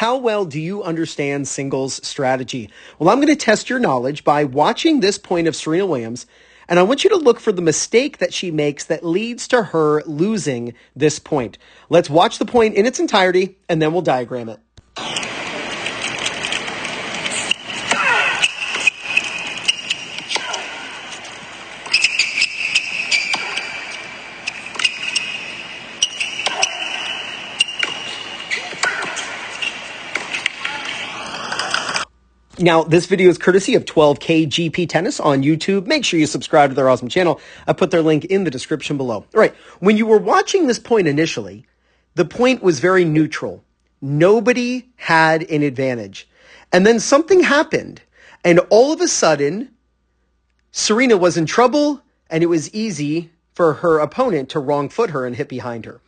How well do you understand singles strategy? Well, I'm going to test your knowledge by watching this point of Serena Williams, and I want you to look for the mistake that she makes that leads to her losing this point. Let's watch the point in its entirety, and then we'll diagram it. Now, this video is courtesy of 12K GP Tennis on YouTube. Make sure you subscribe to their awesome channel. I put their link in the description below. All right, when you were watching this point initially, the point was very neutral. Nobody had an advantage. And then something happened, and all of a sudden, Serena was in trouble, and it was easy for her opponent to wrong foot her and hit behind her.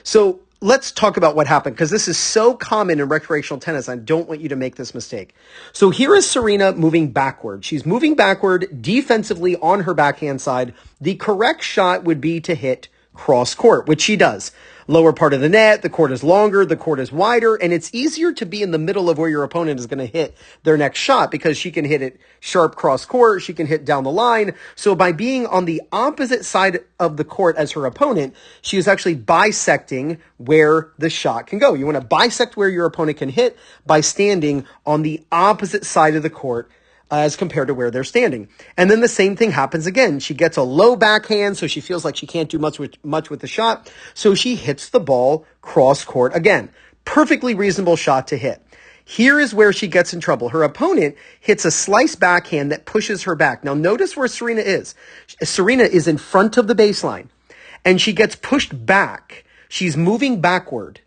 So let's talk about what happened, because this is so common in recreational tennis. I don't want you to make this mistake. So here is Serena moving backward. She's moving backward defensively on her backhand side. The correct shot would be to hit cross court, which she does. Lower part of the net, the court is longer, the court is wider, and it's easier to be in the middle of where your opponent is going to hit their next shot because she can hit it sharp cross court, she can hit down the line. So by being on the opposite side of the court as her opponent, she is actually bisecting where the shot can go. You want to bisect where your opponent can hit by standing on the opposite side of the court as compared to where they're standing. And then the same thing happens again. She gets a low backhand, so she feels like she can't do much with the shot. So she hits the ball cross court again. Perfectly reasonable shot to hit. Here is where she gets in trouble. Her opponent hits a slice backhand that pushes her back. Now notice where Serena is. Serena is in front of the baseline, and she gets pushed back. She's moving backward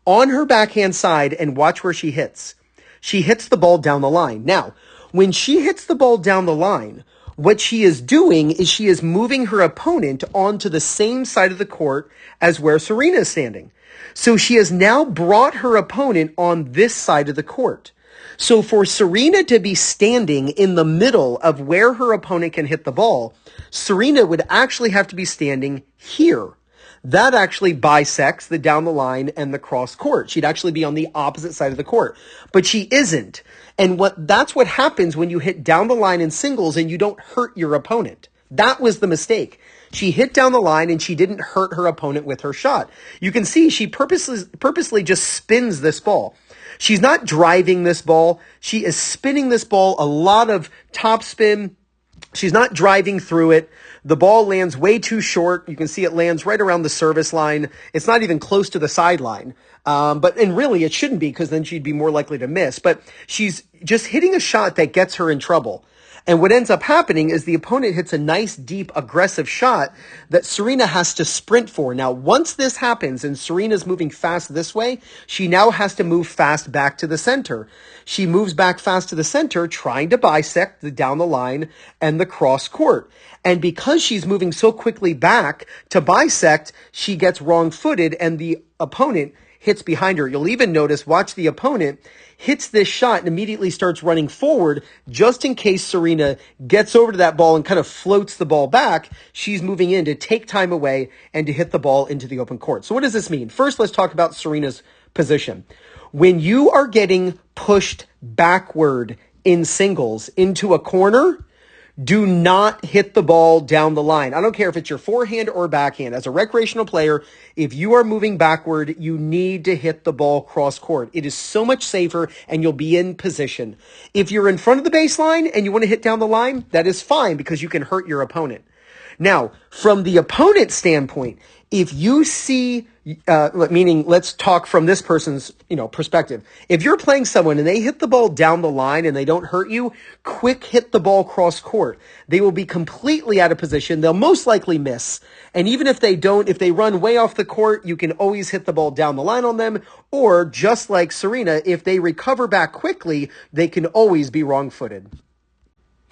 on her backhand side, and watch where she hits. She hits the ball down the line. Now, when she hits the ball down the line, what she is doing is she is moving her opponent onto the same side of the court as where Serena is standing. So she has now brought her opponent on this side of the court. So for Serena to be standing in the middle of where her opponent can hit the ball, Serena would actually have to be standing here. That actually bisects the down the line and the cross court. She'd actually be on the opposite side of the court, but she isn't. And that's what happens when you hit down the line in singles and you don't hurt your opponent. That was the mistake. She hit down the line and she didn't hurt her opponent with her shot. You can see she purposely just spins this ball. She's not driving this ball. She is spinning this ball, a lot of top spin. She's not driving through it. The ball lands way too short. You can see it lands right around the service line. It's not even close to the sideline. And really it shouldn't be, because then she'd be more likely to miss. But she's just hitting a shot that gets her in trouble. And what ends up happening is the opponent hits a nice, deep, aggressive shot that Serena has to sprint for. Now, once this happens and Serena's moving fast this way, she now has to move fast back to the center. She moves back fast to the center, trying to bisect the down the line and the cross court. And because she's moving so quickly back to bisect, she gets wrong-footed and the opponent hits behind her. You'll even notice, watch, the opponent hits this shot and immediately starts running forward just in case Serena gets over to that ball and kind of floats the ball back. She's moving in to take time away and to hit the ball into the open court. So what does this mean? First, let's talk about Serena's position. When you are getting pushed backward in singles into a corner, do not hit the ball down the line. I don't care if it's your forehand or backhand. As a recreational player, if you are moving backward, you need to hit the ball cross court. It is so much safer and you'll be in position. If you're in front of the baseline and you want to hit down the line, that is fine because you can hurt your opponent. Now, from the opponent's standpoint, if you see, meaning let's talk from this person's, perspective. If you're playing someone and they hit the ball down the line and they don't hurt you, quick hit the ball cross court. They will be completely out of position. They'll most likely miss. And even if they don't, if they run way off the court, you can always hit the ball down the line on them. Or just like Serena, if they recover back quickly, they can always be wrong-footed.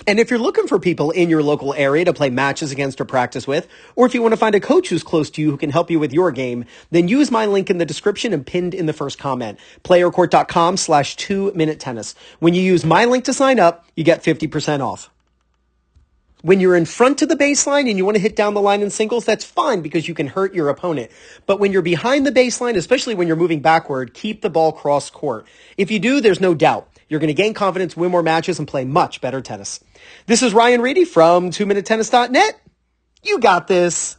And if you're looking for people in your local area to play matches against or practice with, or if you want to find a coach who's close to you who can help you with your game, then use my link in the description and pinned in the first comment, playercourt.com/2-minute tennis. When you use my link to sign up, you get 50% off. When you're in front of the baseline and you want to hit down the line in singles, that's fine because you can hurt your opponent. But when you're behind the baseline, especially when you're moving backward, keep the ball cross court. If you do, there's no doubt you're going to gain confidence, win more matches, and play much better tennis. This is Ryan Reedy from 2minutetennis.net. You got this.